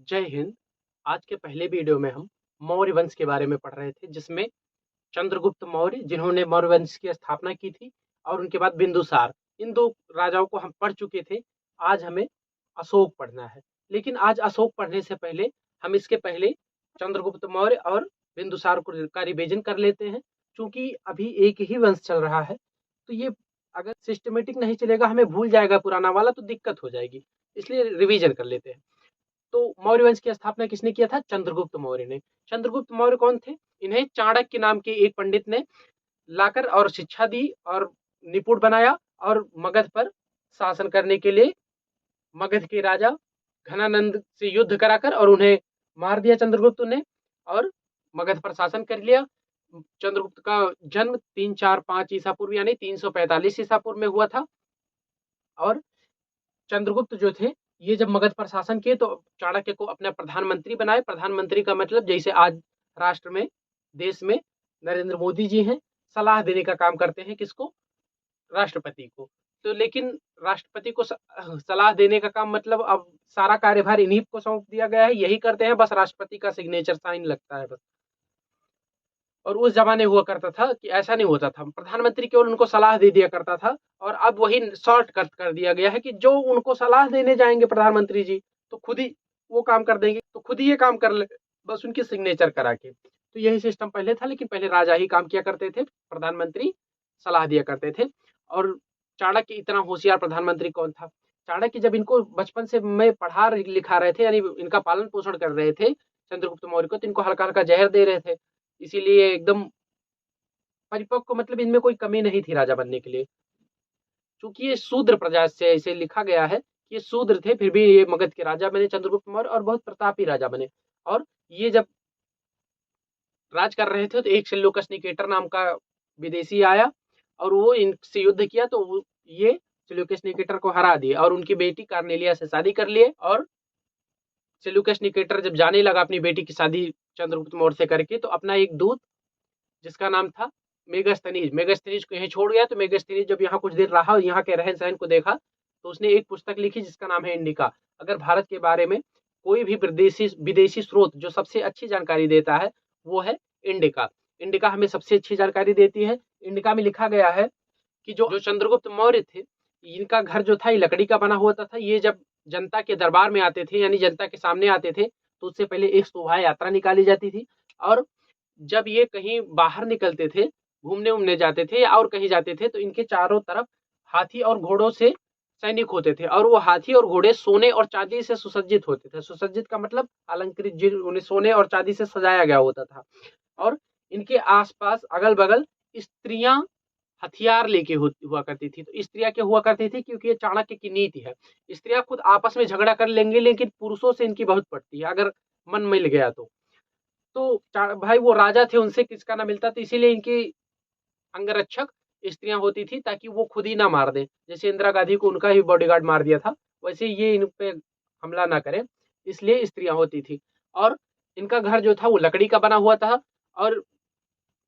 जय हिंद। आज के पहले वीडियो में हम मौर्य वंश के बारे में पढ़ रहे थे, जिसमें चंद्रगुप्त मौर्य जिन्होंने मौर्य वंश की स्थापना की थी और उनके बाद बिंदुसार, इन दो राजाओं को हम पढ़ चुके थे। आज हमें अशोक पढ़ना है, लेकिन आज अशोक पढ़ने से पहले हम इसके पहले चंद्रगुप्त मौर्य और बिंदुसार का रिवीजन कर लेते हैं। क्योंकि अभी एक ही वंश चल रहा है, तो ये अगर सिस्टमेटिक नहीं चलेगा, हमें भूल जाएगा पुराना वाला, तो दिक्कत हो जाएगी। इसलिए रिवीजन कर लेते हैं। तो मौर्य वंश की स्थापना किसने किया था? चंद्रगुप्त मौर्य ने। चंद्रगुप्त मौर्य कौन थे? इन्हें चाणक्य नाम के एक पंडित ने लाकर और शिक्षा दी और निपुण बनाया, और मगध पर शासन करने के लिए मगध के राजा घनानंद से युद्ध कराकर और उन्हें मार दिया चंद्रगुप्त ने, और मगध पर शासन कर लिया। चंद्रगुप्त का जन्म 345 ईसा पूर्व यानी 345 ईसा पूर्व में हुआ था। और चंद्रगुप्त जो थे, ये जब मगध पर शासन किए तो चाणक्य को अपना प्रधानमंत्री बनाए। प्रधानमंत्री का मतलब जैसे आज राष्ट्र में, देश में नरेंद्र मोदी जी हैं, सलाह देने का काम करते हैं। किसको? राष्ट्रपति को। तो लेकिन राष्ट्रपति को सलाह देने का काम मतलब अब सारा कार्यभार इन्हीं को सौंप दिया गया है, यही करते हैं, बस राष्ट्रपति का सिग्नेचर साइन लगता है बस। और उस जमाने हुआ करता था कि ऐसा नहीं होता था, प्रधानमंत्री केवल उनको सलाह दे दिया करता था। और अब वही शॉर्ट कट कर दिया गया है कि जो उनको सलाह देने जाएंगे प्रधानमंत्री जी, तो खुद ही वो काम कर देंगे, तो खुद ही ये काम कर ले, बस उनकी सिग्नेचर करा के। तो यही सिस्टम पहले था, लेकिन पहले राजा ही काम किया करते थे, प्रधानमंत्री सलाह दिया करते थे। और चाणक्य इतना होशियार प्रधानमंत्री कौन था? चाणक्य जब इनको बचपन से मैं पढ़ा लिखा रहे थे, यानी इनका पालन पोषण कर रहे थे चंद्रगुप्त मौर्य को, तो इनको हल्का हल्का जहर दे रहे थे। इसीलिए एकदम परिपक्व, मतलब इनमें कोई कमी नहीं थी राजा बनने के लिए। क्योंकि ये शूद्र प्रजा से ऐसे लिखा गया है कि ये शूद्र थे, फिर भी ये मगध के राजा बने चंद्रगुप्त मौर्य, और बहुत प्रतापी राजा बने। और ये जब राज कर रहे थे तो एक सेल्यूकस निकेटर नाम का विदेशी आया और वो इनसे युद्ध किया, तो ये सेल्यूकस निकेटर को हरा दिए और उनकी बेटी कार्नेलिया से शादी कर लिए। और सेल्यूकस निकेटर जब जाने लगा अपनी बेटी की शादी चंद्रगुप्त मौर्य से करके, तो अपना एक दूत जिसका नाम था मेगास्थनीज को यहीं छोड़ गया। तो मेगास्थनीज जब यहाँ कुछ देर रहा और यहाँ के रहन सहन को देखा, तो उसने एक पुस्तक लिखी जिसका नाम है इंडिका। अगर भारत के बारे में कोई भी विदेशी स्रोत जो सबसे अच्छी जानकारी देता है, वो है इंडिका। इंडिका हमें सबसे अच्छी जानकारी देती है। इंडिका में लिखा गया है कि जो चंद्रगुप्त मौर्य थे, इनका घर जो था ये लकड़ी का बना हुआ था। ये जब जनता के दरबार में आते थे, यानी जनता के सामने आते थे, तो उससे पहले एक शोभा यात्रा निकाली जाती थी। और जब ये कहीं बाहर निकलते थे, घूमने उमने जाते थे या और कहीं जाते थे, तो इनके चारों तरफ हाथी और घोड़ों से सैनिक होते थे, और वो हाथी और घोड़े सोने और चांदी से सुसज्जित होते थे। सुसज्जित का मतलब अलंकृत, उन्हें सोने और चांदी से सजाया गया होता था। और इनके आसपास अगल बगल स्त्रियां हथियार लेके हुआ करती थी। तो स्त्रियां क्या हुआ करती थी? क्योंकि ये चाणक्य की नीति है, स्त्रियां खुद आपस में झगड़ा कर लेंगे, लेकिन पुरुषों से इनकी बहुत पड़ती है अगर मन मिल गया तो भाई वो राजा थे, उनसे किसका ना मिलता, तो इसीलिए इनकी अंगरक्षक स्त्रियां होती थी, ताकि वो खुद ही ना मार दें। जैसे इंदिरा गांधी को उनका ही बॉडीगार्ड मार दिया था, वैसे ये इन पे हमला ना करें, इसलिए स्त्रियां होती थी। और इनका घर जो था वो लकड़ी का बना हुआ था और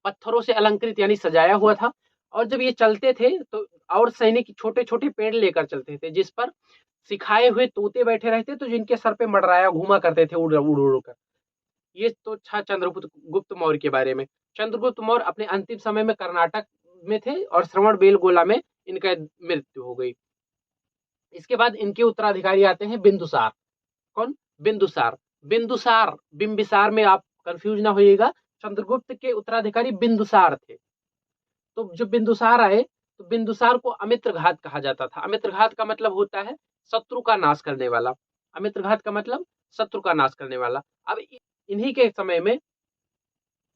पत्थरों से अलंकृत यानी सजाया हुआ था। और जब ये चलते थे तो और सैनिक छोटे छोटे पेड़ लेकर चलते थे, जिस पर सिखाए हुए तोते बैठे रहते, तो जिनके सर पे मंडराया घुमा करते थे उड़ उड़ उड़ कर। ये तो था चंद्रगुप्त गुप्त मौर्य के बारे में। चंद्रगुप्त मौर्य अपने अंतिम समय में कर्नाटक में थे और श्रवण बेलगोला में इनका मृत्यु हो गई। इसके बाद इनके उत्तराधिकारी आते हैं बिंदुसार। कौन? बिंदुसार। बिंदुसार बिंबिसार में आप कंफ्यूज ना होइएगा, चंद्रगुप्त के उत्तराधिकारी बिंदुसार थे। तो जो बिंदुसार आए, तो बिंदुसार को अमित्रघात कहा जाता था। अमित्रघात का मतलब होता है शत्रु का नाश करने वाला। अमित्रघात का मतलब शत्रु का नाश करने वाला। अब इन्हीं के समय में,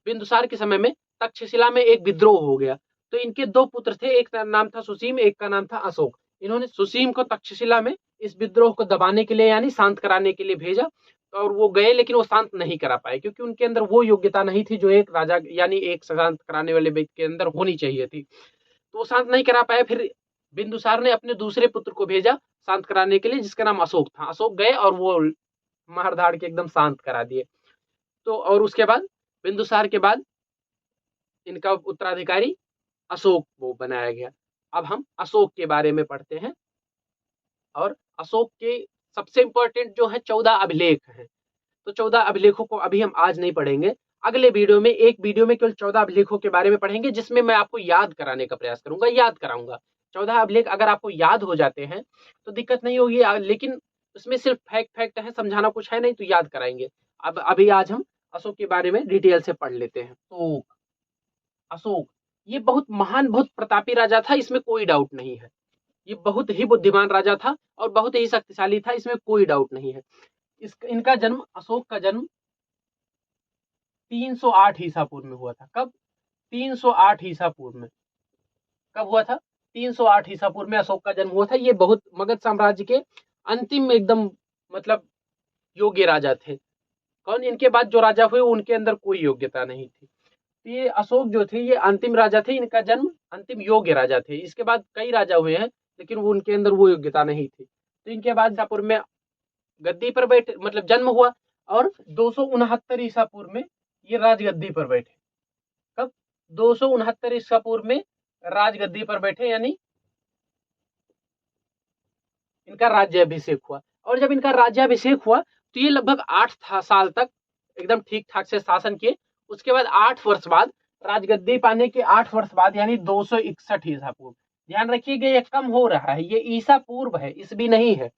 बिंदुसार के समय में तक्षशिला में एक विद्रोह हो गया। तो इनके दो पुत्र थे, एक का नाम था सुसीम, एक का नाम था अशोक। इन्होंने सुसीम को तक्षशिला में इस विद्रोह को दबाने के लिए यानी शांत कराने के लिए भेजा, और वो गए, लेकिन वो शांत नहीं करा पाए, क्योंकि उनके अंदर वो योग्यता नहीं थी जो एक राजा यानी एक शांत कराने वाले व्यक्ति के अंदर होनी चाहिए थी। तो वो शांत नहीं करा पाए। फिर बिंदुसार ने अपने दूसरे पुत्र को भेजा शांत कराने के लिए, जिसका नाम अशोक था। अशोक गए और वो मार धाड़ के एकदम शांत करा दिए। तो और उसके बाद बिंदुसार के बाद इनका उत्तराधिकारी अशोक वो बनाया गया। अब हम अशोक के बारे में पढ़ते हैं। और अशोक के सबसे इंपॉर्टेंट जो है 14 अभिलेख हैं। तो 14 अभिलेखों को अभी हम आज नहीं पढ़ेंगे। अगले वीडियो में, एक वीडियो में केवल 14 अभिलेखों के बारे में पढ़ेंगे, जिसमें मैं आपको याद कराने का प्रयास करूंगा, याद कराऊंगा। 14 अभिलेख अगर आपको याद हो जाते हैं तो दिक्कत नहीं होगी, लेकिन उसमें सिर्फ फैक्ट है, समझाना कुछ है नहीं, तो याद कराएंगे। अब अभी आज हम अशोक के बारे में डिटेल से पढ़ लेते हैं। तो अशोक ये बहुत महान, बहुत प्रतापी राजा था, इसमें कोई डाउट नहीं है। ये बहुत ही बुद्धिमान राजा था और बहुत ही शक्तिशाली था, इसमें कोई डाउट नहीं है। इनका जन्म, अशोक का जन्म 308 ईसा पूर्व में हुआ था। कब? 308 ईसा पूर्व में। कब हुआ था? 308 ईसा पूर्व में अशोक का जन्म हुआ था। ये बहुत मगध साम्राज्य के अंतिम एकदम मतलब योग्य राजा थे। कौन? इनके बाद जो राजा हुए उनके अंदर कोई योग्यता नहीं थी। तो ये अशोक जो थे ये अंतिम राजा थे, इनका जन्म अंतिम योग्य राजा थे। इसके बाद कई राजा हुए हैं लेकिन वो उनके अंदर वो योग्यता नहीं थी। तो इनके बाद ईसापुर में गद्दी पर बैठे, मतलब जन्म हुआ, और 269 ईसा पूर्व में ये राजगद्दी पर बैठे। कब? 269 ईसा पूर्व में राजगद्दी पर बैठे, यानी इनका राज्याभिषेक हुआ। और जब इनका राज्याभिषेक हुआ तो ये लगभग 8 साल तक एकदम ठीक ठाक से शासन किए। उसके बाद 8 वर्ष बाद, राजगद्दी पाने के 8 वर्ष बाद, यानी 261 ईसा पूर्व, ध्यान रखिएगा ये कम हो रहा है, ये ईसा पूर्व है, ईसवी नहीं है।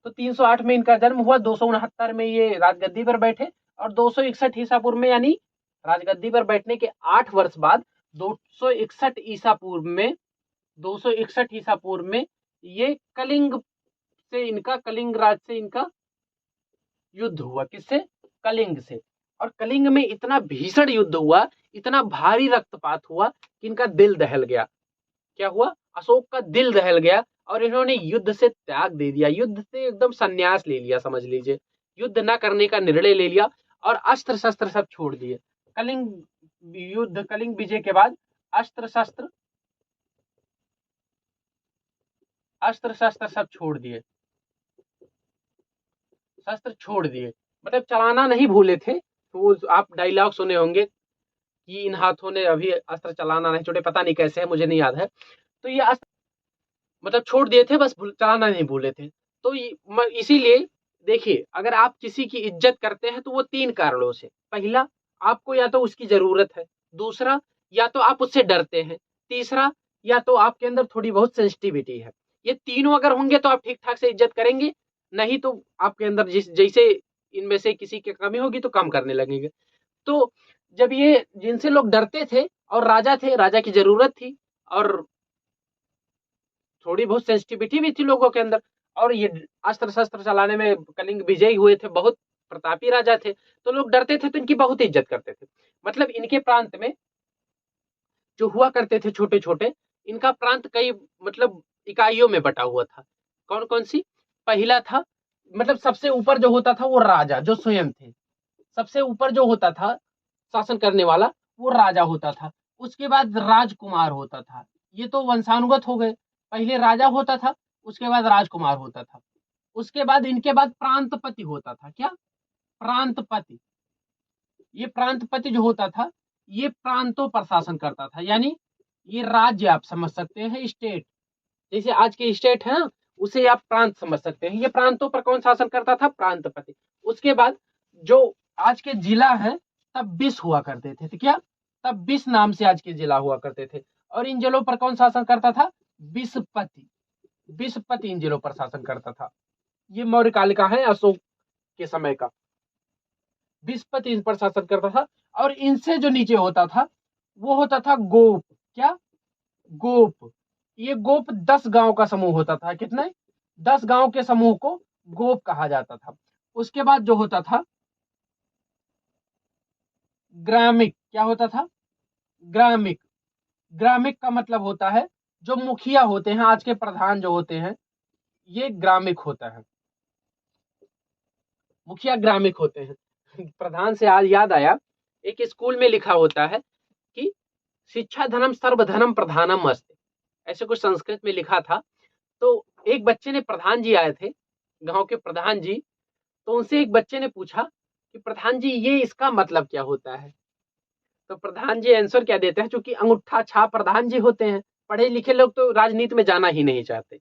तो 308 में इनका जन्म हुआ, 269 में ये राजगद्दी पर बैठे, और 261 ईसा पूर्व में, यानी राजगद्दी पर बैठने के 8 वर्ष बाद, 261 ईसा पूर्व में, 261 ईसा पूर्व में ये कलिंग से, इनका कलिंग राज से इनका युद्ध हुआ। किससे? कलिंग से। और कलिंग में इतना भीषण युद्ध हुआ, इतना भारी रक्तपात हुआ कि इनका दिल दहल गया। क्या हुआ? अशोक का दिल दहल गया और इन्होंने युद्ध से त्याग दे दिया, युद्ध से एकदम संन्यास ले लिया, समझ लीजिए, युद्ध ना करने का निर्णय ले लिया और अस्त्र शस्त्र सब छोड़ दिए। कलिंग युद्ध, कलिंग विजय के बाद अस्त्र शस्त्र सब छोड़ दिए, शस्त्र छोड़ दिए, मतलब चलाना नहीं भूले थे। तो वो आप डायलॉग सुने होंगे कि इन हाथों ने अभी अस्त्र चलाना नहीं छोड़े, पता नहीं कैसे है, मुझे नहीं याद है। तो ये अस्त्र मतलब छोड़ दिए थे, बस चलाना नहीं भूले थे। तो इसीलिए देखिए, अगर आप किसी की इज्जत करते हैं तो वो 3 कारणों से। पहला, आपको या तो उसकी जरूरत है। दूसरा, या तो आप उससे डरते हैं। तीसरा, या तो आपके अंदर थोड़ी बहुत सेंसिटिविटी है। ये तीनों अगर होंगे तो आप ठीक ठाक से इज्जत करेंगे, नहीं तो आपके अंदर जैसे इनमें से किसी की कमी होगी तो कम करने लगेंगे। तो जब ये, जिनसे लोग डरते थे और राजा थे, राजा की जरूरत थी और थोड़ी बहुत सेंसिटिविटी भी थी लोगों के अंदर, और ये अस्त्र शस्त्र चलाने में कलिंग विजयी हुए थे, बहुत प्रतापी राजा थे, तो लोग डरते थे, तो इनकी बहुत इज्जत करते थे। मतलब इनके प्रांत में जो हुआ करते थे छोटे छोटे, इनका प्रांत कई मतलब इकाइयों में बटा हुआ था। कौन कौन सी? पहला था, मतलब सबसे ऊपर जो होता था वो राजा, जो स्वयं थे, सबसे ऊपर जो होता था शासन करने वाला वो राजा होता था। उसके बाद राजकुमार होता था। ये तो वंशानुगत हो गए, पहले राजा होता था, उसके बाद राजकुमार होता था, उसके बाद इनके बाद प्रांतपति होता था। क्या? प्रांतपति। ये प्रांतपति जो होता था ये प्रांतों पर शासन करता था, यानी ये राज्य आप समझ सकते हैं, स्टेट, जैसे आज के स्टेट है ना, उसे आप प्रांत समझ सकते हैं। ये प्रांतों पर कौन शासन करता था? प्रांतपति। उसके बाद जो आज के जिला है तब 20 हुआ करते थे। तो क्या? तब 20 नाम से आज के जिला हुआ करते थे। और इन जिलों पर कौन शासन करता था? विस्पति। विस्पति इन जिलों पर शासन करता था। ये मौर्य काल का है, अशोक के समय का। विस्पति इन पर शासन करता था। और इनसे जो नीचे होता था वो होता था गोप। क्या? गोप। ये गोप 10 गांव का समूह होता था। कितने? 10 गांव के समूह को गोप कहा जाता था। उसके बाद जो होता था ग्रामिक। क्या होता था? ग्रामिक। ग्रामिक का मतलब होता है जो मुखिया होते हैं, आज के प्रधान जो होते हैं, ये ग्रामिक होता है। मुखिया ग्रामिक होते हैं। प्रधान से आज याद आया, एक स्कूल में लिखा होता है कि शिक्षा धनम सर्वधनम प्रधानम अस्ति, ऐसे कुछ संस्कृत में लिखा था। तो एक बच्चे ने, प्रधान जी आए थे, गांव के प्रधान जी, तो उनसे एक बच्चे ने पूछा कि प्रधान जी ये इसका मतलब क्या होता है? तो प्रधान जी आंसर क्या देते हैं, क्योंकि अंगूठा छाप प्रधान जी होते हैं, पढ़े लिखे लोग तो राजनीति में जाना ही नहीं चाहते।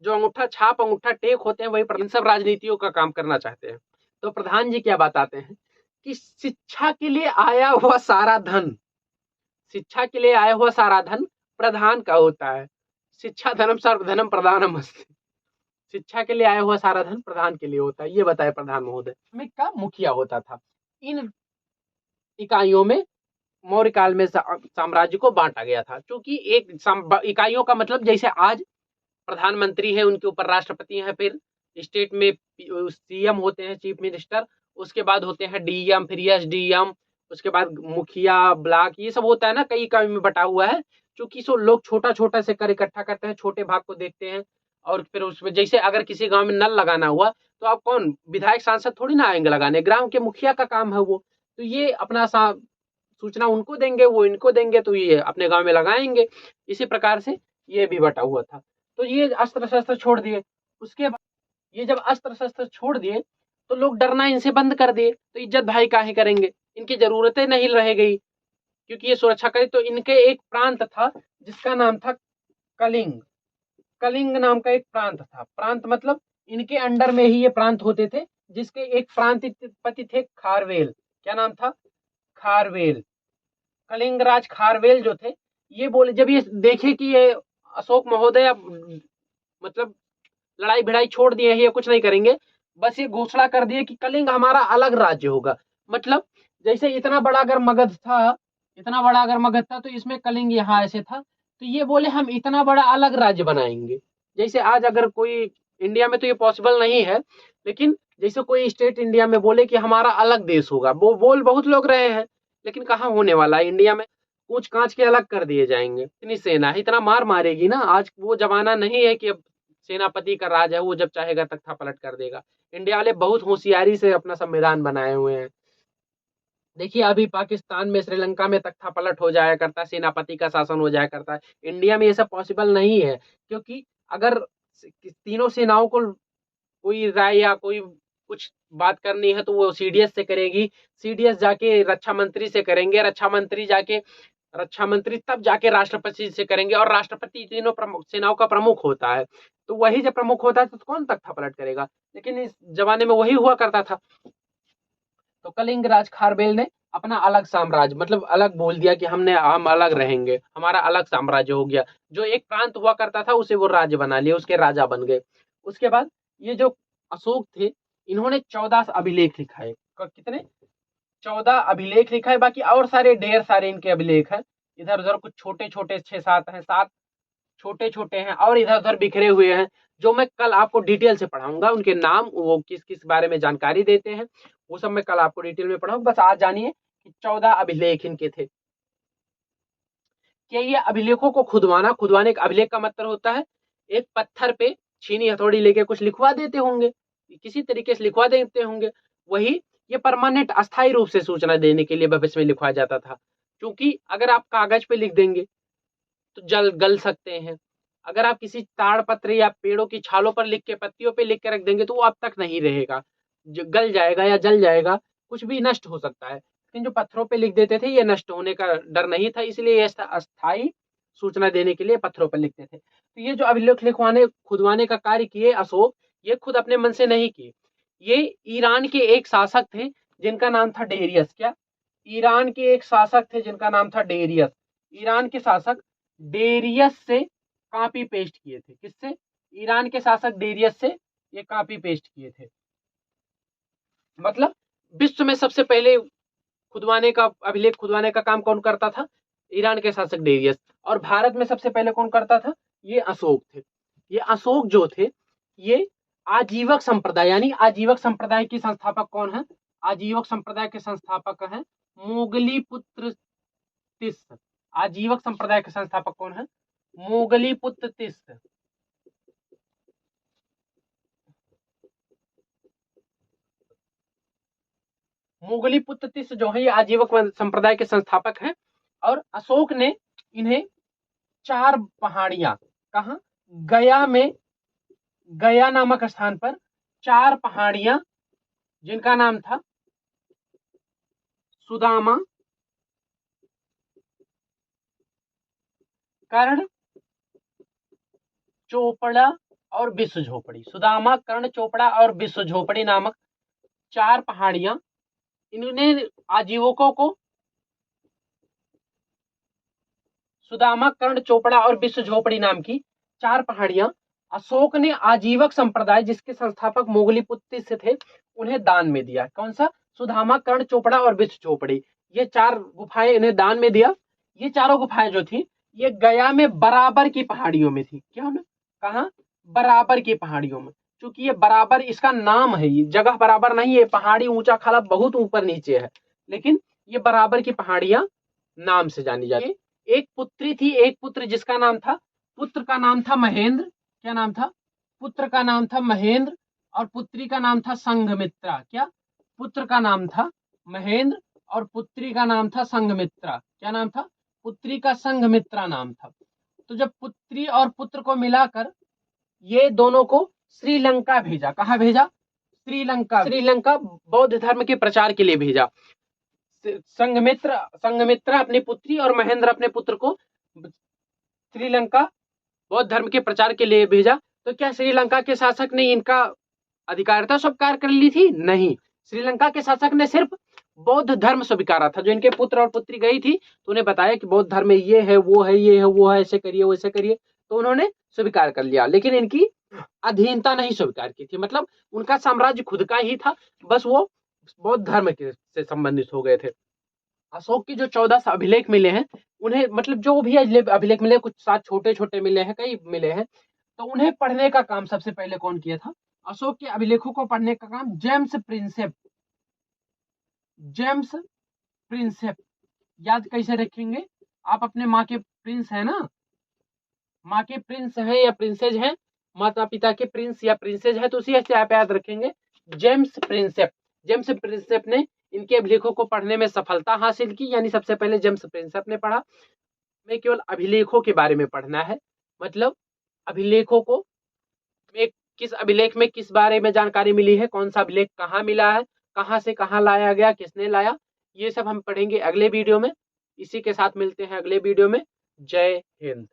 जो अंगूठा छाप, अंगूठा टेक होते हैं वही सब राजनीतियों का काम करना चाहते हैं। तो प्रधान जी क्या बताते हैं कि शिक्षा के लिए आया हुआ सारा धन, शिक्षा के लिए आया हुआ सारा धन प्रधान का होता है। शिक्षा धनम सर्वधनम प्रधानम अस्ति। शिक्षा के लिए आया हुआ सारा धन प्रधान के लिए होता है, ये बताए प्रधान महोदय। का मुखिया होता था। इन इकाइयों में मौर्य काल में साम्राज्य को बांटा गया था, क्योंकि एक इकाइयों का मतलब जैसे आज प्रधानमंत्री है, उनके ऊपर राष्ट्रपति है, फिर स्टेट में सीएम होते हैं, चीफ मिनिस्टर, उसके बाद होते हैं डीएम, फिर एसडीएम, उसके बाद मुखिया, ब्लॉक, ये सब होता है ना, कई इकाई में बटा हुआ है। क्योंकि सो लोग छोटा छोटा से कर इकट्ठा करते हैं, छोटे भाग को देखते हैं, और फिर उसमें जैसे अगर किसी गांव में नल लगाना हुआ तो अब कौन, विधायक सांसद थोड़ी ना आएंगे लगाने, ग्राम के मुखिया का काम है वो। तो ये अपना सूचना उनको देंगे, वो इनको देंगे, तो ये अपने गांव में लगाएंगे। इसी प्रकार से ये भी बटा हुआ था। तो ये अस्त्र शस्त्र छोड़ दिए। उसके बाद ये जब अस्त्र शस्त्र छोड़ दिए तो लोग डरना इनसे बंद कर दिए, तो इज्जत भाई काहे करेंगे, इनकी जरूरतें नहीं रह गई, क्योंकि ये सुरक्षा करे। तो इनके एक प्रांत था जिसका नाम था कलिंग। कलिंग नाम का एक प्रांत था। प्रांत मतलब इनके अंडर में ही ये प्रांत होते थे, जिसके एक प्रांतपति थे खारवेल। क्या नाम था? खारवेल। कलिंगराज खारवेल जो थे, ये बोले, जब ये देखे कि ये अशोक महोदय अब मतलब लड़ाई भिड़ाई छोड़ दिए हैं, ये कुछ नहीं करेंगे, बस ये घोषणा कर दिए कि कलिंग हमारा अलग राज्य होगा। मतलब जैसे इतना बड़ा अगर मगध था, इतना बड़ा अगर मगध था, तो इसमें कलिंग यहाँ ऐसे था, तो ये बोले हम इतना बड़ा अलग राज्य बनाएंगे। जैसे आज अगर कोई इंडिया में, तो ये पॉसिबल नहीं है, लेकिन जैसे कोई स्टेट इंडिया में बोले कि हमारा अलग देश होगा, वो बोल बहुत लोग रहे हैं, लेकिन कहाँ होने वाला है इंडिया में। कूच कांच के अलग कर दिए जाएंगे। इतनी सेना इतना मार मारेगी ना, आज वो जमाना नहीं है कि अब सेनापति का राज है, वो जब चाहेगा तख्ता पलट कर देगा। इंडिया वाले बहुत होशियारी से अपना संविधान बनाए हुए हैं। देखिए अभी पाकिस्तान में, श्रीलंका में तख्ता पलट हो जाया करता है, सेनापति का शासन हो जाया करता है। इंडिया में ये सब पॉसिबल नहीं है, क्योंकि अगर तीनों सेनाओं को कोई राय या कोई कुछ बात करनी है तो वो सीडीएस से करेगी, सीडीएस जाके रक्षा मंत्री से करेंगे, रक्षा मंत्री तब जाके राष्ट्रपति से करेंगे, और राष्ट्रपति तीनों प्रमुख सेनाओं का प्रमुख होता है। तो वही जब प्रमुख होता है तो कौन तख्ता पलट करेगा। लेकिन इस जमाने में वही हुआ करता था। तो कलिंग राज खारवेल ने अपना अलग साम्राज्य, मतलब अलग बोल दिया कि हम अलग रहेंगे, हमारा अलग साम्राज्य हो गया। जो एक प्रांत हुआ करता था उसे वो राज्य बना लिया, उसके राजा बन गए। उसके बाद ये जो अशोक थे, इन्होंने 14 अभिलेख लिखाए। कितने? 14 अभिलेख लिखा है। बाकी और सारे ढेर सारे इनके अभिलेख हैं, इधर उधर कुछ छोटे छोटे 6-7 हैं, 7 छोटे छोटे हैं, और इधर उधर बिखरे हुए हैं, जो मैं कल आपको डिटेल से पढ़ाऊंगा। उनके नाम, वो किस किस बारे में जानकारी देते हैं, वो सब मैं कल आपको डिटेल में पढ़ाऊंगा। बस आज जानिए कि 14 अभिलेख इनके थे। क्या ये अभिलेखों को खुदवाने, एक अभिलेख का मतलब होता है एक पत्थर पे छीनी हथौड़ी लेके कुछ लिखवा देते होंगे, किसी तरीके से लिखवा देते होंगे। वही ये परमानेंट, अस्थायी रूप से सूचना देने के लिए भविष्य में लिखवाया जाता था। क्योंकि अगर आप कागज पे लिख देंगे तो गल सकते हैं। अगर आप किसी ताड़ पत्र या पेड़ों की छालों पर लिख के, पत्तियों पे लिख के रख देंगे, तो वो अब तक नहीं रहेगा, गल जाएगा या जल जाएगा, कुछ भी नष्ट हो सकता है। लेकिन जो पत्थरों पे लिख देते थे, ये नष्ट होने का डर नहीं था, इसलिए ये अस्थायी सूचना देने के लिए पत्थरों पर लिखते थे। तो ये जो अभिलेख लिखवाने खुदवाने का कार्य किए अशोक, ये खुद अपने मन से नहीं किए। ये ईरान के एक शासक थे जिनका नाम था डेरियस। क्या? ईरान के एक शासक थे जिनका नाम था डेरियस। ईरान के शासक डेरियस से कॉपी पेस्ट किए थे। किससे? ईरान के शासक डेरियस से ये कॉपी पेस्ट किए थे। मतलब विश्व में सबसे पहले खुदवाने का, अभिलेख खुदवाने का काम कौन करता था? ईरान के शासक डेरियस। और भारत में सबसे पहले कौन करता था? ये अशोक थे। ये अशोक जो थे, ये आजीवक संप्रदाय, यानी आजीवक संप्रदाय के संस्थापक कौन है? आजीवक संप्रदाय के संस्थापक हैं मोगली पुत्र तिस। आजीवक संप्रदाय के संस्थापक कौन है? मोगली पुत्र तिस। मोगली पुत्र तिस जो है, ये आजीवक संप्रदाय के संस्थापक हैं। और अशोक ने इन्हें 4 पहाड़ियां, कहा? गया में, गया नामक स्थान पर 4 पहाड़ियां, जिनका नाम था सुदामा, कर्ण, चोपड़ा और विश्व झोपड़ी। सुदामा, कर्ण, चोपड़ा और विश्व झोपड़ी नामक 4 पहाड़ियां इन्होंने आजीविकों को सुदामा, कर्ण, चोपड़ा और विश्व झोपड़ी नाम की 4 पहाड़ियां अशोक ने आजीवक संप्रदाय, जिसके संस्थापक मोगलीपुत्र से थे, उन्हें दान में दिया। कौन सा? सुदामा, कर्ण, चोपड़ा और विश्व झोपड़ी, ये 4 गुफाएं इन्हें दान में दिया। ये चारों गुफाएं जो थी ये गया में बराबर की पहाड़ियों में थी। क्या ना? कहा? बराबर की पहाड़ियों में। क्योंकि ये बराबर इसका नाम है, ये जगह बराबर नहीं है, पहाड़ी ऊंचा खाला बहुत ऊपर नीचे है, लेकिन ये बराबर की पहाड़ियां नाम से जानी जाती है। एक पुत्री थी, एक पुत्र, जिसका नाम था, पुत्र का नाम था महेंद्र। क्या नाम था? पुत्र का नाम था महेंद्र और पुत्री का नाम था संघमित्रा। क्या? पुत्र का नाम था महेंद्र और पुत्री का नाम था संघमित्रा। क्या नाम था? पुत्री का संघमित्रा नाम था। तो जब पुत्री और पुत्र को मिलाकर ये दोनों को श्रीलंका भेजा। कहाँ भेजा? श्रीलंका। श्रीलंका बौद्ध धर्म के प्रचार के लिए भेजा। संघमित्रा अपनी पुत्री और महेंद्र अपने पुत्र को श्रीलंका बौद्ध धर्म के प्रचार के लिए भेजा। तो क्या श्रीलंका के शासक ने इनका अधिकारिता स्वीकार कर ली थी? नहीं, श्रीलंका के शासक ने सिर्फ बौद्ध धर्म स्वीकारा था। जो इनके पुत्र और पुत्री गई थी तो उन्हें बताया कि बौद्ध धर्म में ये है, वो है, ये है, वो है, ऐसे करिए, वैसे करिए, तो उन्होंने स्वीकार कर लिया, लेकिन इनकी अधीनता नहीं स्वीकार की थी। मतलब उनका साम्राज्य खुद का ही था, बस वो बौद्ध धर्म से संबंधित हो गए थे। अशोक की जो 14 अभिलेख मिले हैं उन्हें, मतलब जो भी अभिलेख मिले, कुछ 7 छोटे छोटे मिले हैं, कई मिले हैं, तो उन्हें पढ़ने का काम सबसे पहले कौन किया था? अशोक के अभिलेखों को पढ़ने का काम जेम्स प्रिंसेप। जेम्स प्रिंसेप याद कैसे रखेंगे? आप अपने माँ के प्रिंस है ना, माँ के प्रिंस है या प्रिंसेज है, माता पिता के प्रिंस या प्रिंसेज है, तो उसी से आप याद रखेंगे जेम्स प्रिंसेप। जेम्स प्रिंसेप ने इनके अभिलेखों को पढ़ने में सफलता हासिल की, यानी सबसे पहले जेम्स प्रिंसेप ने पढ़ा। हमें केवल अभिलेखों के बारे में पढ़ना है, मतलब अभिलेखों को किस अभिलेख में किस बारे में जानकारी मिली है, कौन सा अभिलेख कहाँ मिला है, कहाँ से कहाँ लाया गया, किसने लाया, ये सब हम पढ़ेंगे अगले वीडियो में। इसी के साथ मिलते हैं अगले वीडियो में। जय हिंद।